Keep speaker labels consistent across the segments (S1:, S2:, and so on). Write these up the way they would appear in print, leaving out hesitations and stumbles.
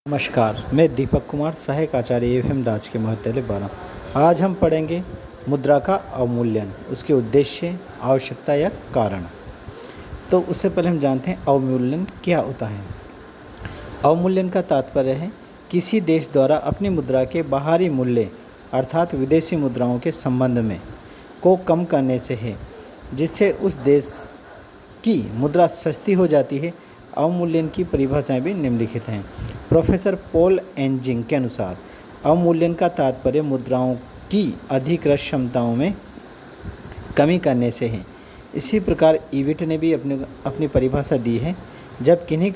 S1: नमस्कार, मैं दीपक कुमार, सहायक आचार्य एफएम राजकीय महाविद्यालय बारा। आज हम पढ़ेंगे मुद्रा का अवमूल्यन, उसके उद्देश्य, आवश्यकता या कारण। तो उससे पहले हम जानते हैं अवमूल्यन क्या होता है। अवमूल्यन का तात्पर्य है किसी देश द्वारा अपनी मुद्रा के बाहरी मूल्य अर्थात विदेशी मुद्राओं के संबंध में को कम करने से है, जिससे उस देश की मुद्रा सस्ती हो जाती है। अवमूल्यन की परिभाषाएं भी निम्नलिखित हैं। प्रोफेसर पॉल एंजिंग के अनुसार अवमूल्यन का तात्पर्य मुद्राओं की अधिकृत क्षमताओं में कमी करने से है। इसी प्रकार इविट ने भी अपनी परिभाषा दी है। जब किन्हीं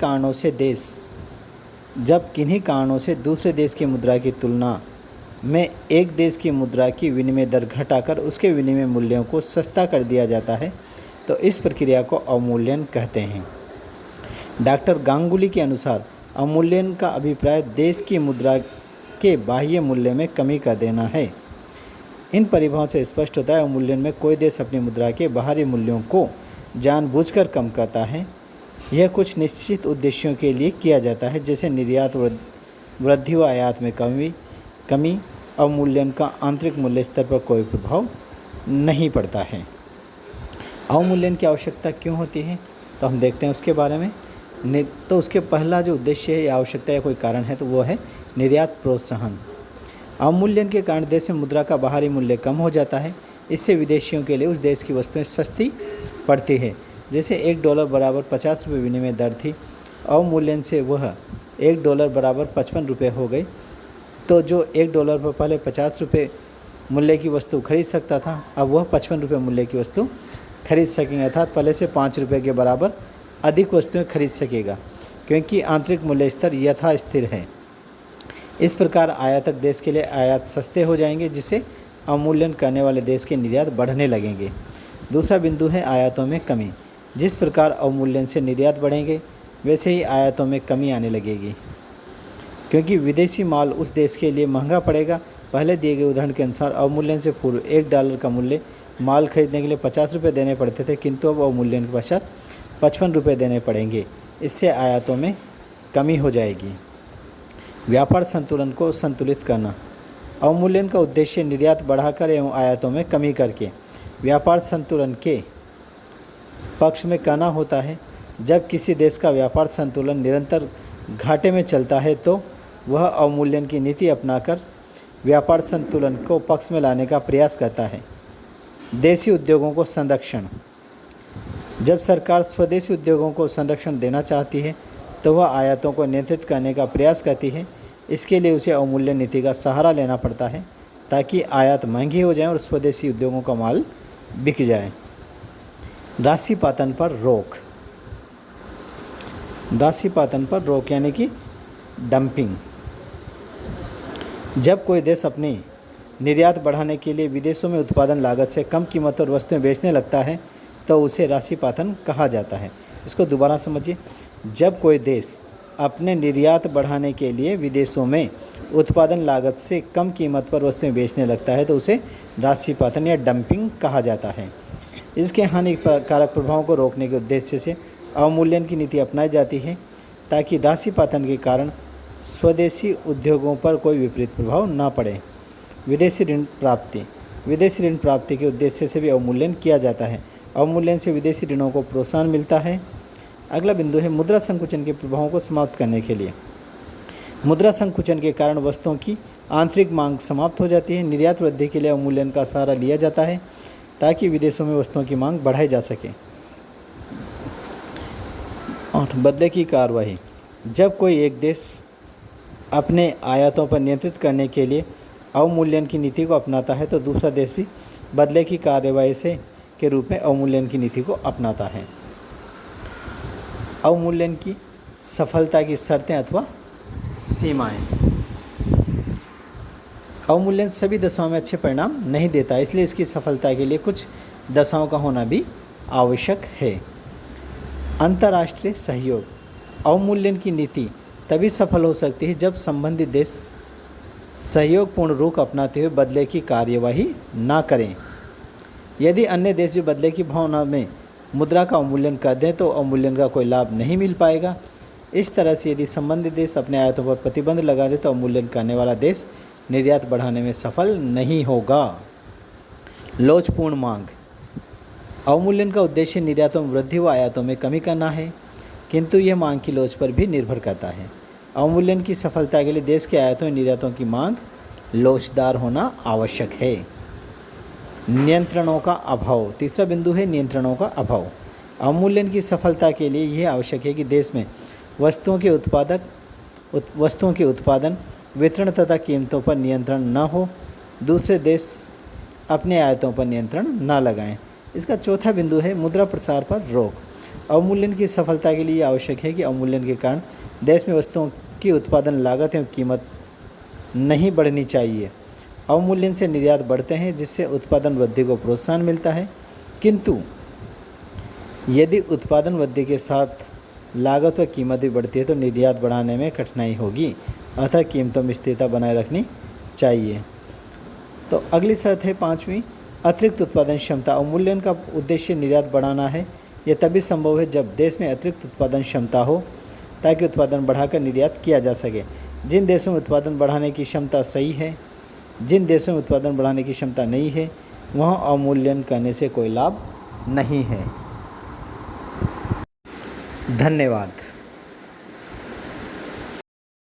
S1: कारणों से दूसरे देश की मुद्रा की तुलना में एक देश की मुद्रा की विनिमय दर घटाकर उसके विनिमय मूल्यों को सस्ता कर दिया जाता है, तो इस प्रक्रिया को अवमूल्यन कहते हैं। डॉक्टर गांगुली के अनुसार अवमूल्यन का अभिप्राय देश की मुद्रा के बाह्य मूल्य में कमी कर देना है। इन परिभाषाओं से स्पष्ट होता है अवमूल्यन में कोई देश अपनी मुद्रा के बाहरी मूल्यों को जानबूझकर कम करता है। यह कुछ निश्चित उद्देश्यों के लिए किया जाता है, जैसे निर्यात वृद्धि व आयात में कमी। अवमूल्यन का आंतरिक मूल्य स्तर पर कोई प्रभाव नहीं पड़ता है। अवमूल्यन की आवश्यकता क्यों होती है, तो हम देखते हैं उसके बारे में। तो उसके पहला जो उद्देश्य है या आवश्यकता या कोई कारण है, तो वो है निर्यात प्रोत्साहन। अवमूल्यन के कारण देश में मुद्रा का बाहरी मूल्य कम हो जाता है। इससे विदेशियों के लिए उस देश की वस्तुएं सस्ती पड़ती है। जैसे $1 बराबर 50 रुपये विनिमय दर थी, अवमूल्यन से वह $1 बराबर 55 रुपये हो गई। तो जो $1 पर पहले 50 रुपये मूल्य की वस्तु खरीद सकता था, अब वह 55 रुपये मूल्य की वस्तु खरीद सकेंगे, अर्थात पहले से 5 रुपये के बराबर अधिक वस्तुएं खरीद सकेगा, क्योंकि आंतरिक मूल्य स्तर यथा स्थिर है। इस प्रकार आयातक देश के लिए आयात सस्ते हो जाएंगे, जिससे अवमूल्यन करने वाले देश के निर्यात बढ़ने लगेंगे। दूसरा बिंदु है आयातों में कमी। जिस प्रकार अवमूल्यन से निर्यात बढ़ेंगे, वैसे ही आयातों में कमी आने लगेगी, क्योंकि विदेशी माल उस देश के लिए महंगा पड़ेगा। पहले दिए गए उदाहरण के अनुसार अवमूल्यन से पूर्व $1 का मूल्य माल खरीदने के लिए 50 रुपये देने पड़ते थे, किंतु अब अवमूल्यन के पश्चात 55 रुपये देने पड़ेंगे। इससे आयातों में कमी हो जाएगी। व्यापार संतुलन को संतुलित करना। अवमूल्यन का उद्देश्य निर्यात बढ़ाकर एवं आयातों में कमी करके व्यापार संतुलन के पक्ष में करना होता है। जब किसी देश का व्यापार संतुलन निरंतर घाटे में चलता है, तो वह अवमूल्यन की नीति अपनाकर व्यापार संतुलन को पक्ष में लाने का प्रयास करता है। देशी उद्योगों को संरक्षण। जब सरकार स्वदेशी उद्योगों को संरक्षण देना चाहती है, तो वह आयातों को नियंत्रित करने का प्रयास करती है। इसके लिए उसे अवमूल्यन नीति का सहारा लेना पड़ता है, ताकि आयात महंगी हो जाए और स्वदेशी उद्योगों का माल बिक जाए। राशिपातन पर रोक। राशिपातन पर रोक यानी कि डंपिंग। जब कोई देश अपनी निर्यात बढ़ाने के लिए विदेशों में उत्पादन लागत से कम कीमत पर वस्तुएं बेचने लगता है, तो उसे राशिपातन कहा जाता है। इसको दोबारा समझिए। जब कोई देश अपने निर्यात बढ़ाने के लिए विदेशों में उत्पादन लागत से कम कीमत पर वस्तुएं बेचने लगता है, तो उसे राशिपातन या डंपिंग कहा जाता है। इसके हानिकारक प्रभावों को रोकने के उद्देश्य से अवमूल्यन की नीति अपनाई जाती है, ताकि राशिपातन के कारण स्वदेशी उद्योगों पर कोई विपरीत प्रभाव न पड़े। विदेशी ऋण प्राप्ति। विदेशी ऋण प्राप्ति के उद्देश्य से भी अवमूल्यन किया जाता है। अवमूल्यन से विदेशी ऋणों को प्रोत्साहन मिलता है। अगला बिंदु है मुद्रा संकुचन के प्रभावों को समाप्त करने के लिए। मुद्रा संकुचन के कारण वस्तुओं की आंतरिक मांग समाप्त हो जाती है। निर्यात वृद्धि के लिए अवमूल्यन का सहारा लिया जाता है, ताकि विदेशों में वस्तुओं की मांग बढ़ाई जा सके। और बदले की कार्रवाई। जब कोई एक देश अपने आयातों पर नियंत्रित करने के लिए अवमूल्यन की नीति को अपनाता है, तो दूसरा देश भी बदले की कार्रवाई के रूप में अवमूल्यन की नीति को अपनाता है। अवमूल्यन की सफलता की शर्तें अथवा सीमाएं। अवमूल्यन सभी दशाओं में अच्छे परिणाम नहीं देता, इसलिए इसकी सफलता के लिए कुछ दशाओं का होना भी आवश्यक है। अंतर्राष्ट्रीय सहयोग। अवमूल्यन की नीति तभी सफल हो सकती है जब संबंधित देश सहयोगपूर्ण रुख अपनाते हुए बदले की कार्यवाही ना करें। यदि अन्य देश भी बदले की भावना में मुद्रा का अवमूल्यन कर दें, तो अवमूल्यन का कोई लाभ नहीं मिल पाएगा। इस तरह से यदि संबंधित देश अपने आयातों पर प्रतिबंध लगा दे तो अवमूल्यन करने वाला देश निर्यात बढ़ाने में सफल नहीं होगा। लोचपूर्ण मांग। अवमूल्यन का उद्देश्य निर्यातों में वृद्धि व आयातों में कमी करना है, किंतु यह मांग की लोच पर भी निर्भर करता है। अवमूल्यन की सफलता के लिए देश के आयातों और निर्यातों की मांग लोचदार होना आवश्यक है। नियंत्रणों का अभाव। तीसरा बिंदु है नियंत्रणों का अभाव। अवमूल्यन की सफलता के लिए यह आवश्यक है कि देश में वस्तुओं के उत्पादन, वितरण तथा कीमतों पर नियंत्रण न हो, दूसरे देश अपने आयातों पर नियंत्रण न लगाएं। इसका चौथा बिंदु है मुद्रा प्रसार पर रोक। अवमूल्यन की सफलता के लिए आवश्यक है कि अवमूल्यन के कारण देश में वस्तुओं की उत्पादन लागत एवं कीमत नहीं बढ़नी चाहिए। अवमूल्यन से निर्यात बढ़ते हैं जिससे उत्पादन वृद्धि को प्रोत्साहन मिलता है, किंतु यदि उत्पादन वृद्धि के साथ लागत व कीमत भी बढ़ती है तो निर्यात बढ़ाने में कठिनाई होगी, अतः कीमतों में स्थिरता बनाए रखनी चाहिए। तो अगली शर्त है 5वीं, अतिरिक्त उत्पादन क्षमता। अवमूल्यन का उद्देश्य निर्यात बढ़ाना है। यह तभी संभव है जब देश में अतिरिक्त उत्पादन क्षमता हो ताकि उत्पादन बढ़ाकर निर्यात किया जा सके। जिन देशों में उत्पादन बढ़ाने की क्षमता सही है, जिन देशों में उत्पादन बढ़ाने की क्षमता नहीं है, वहाँ अवमूल्यन करने से कोई लाभ नहीं है। धन्यवाद।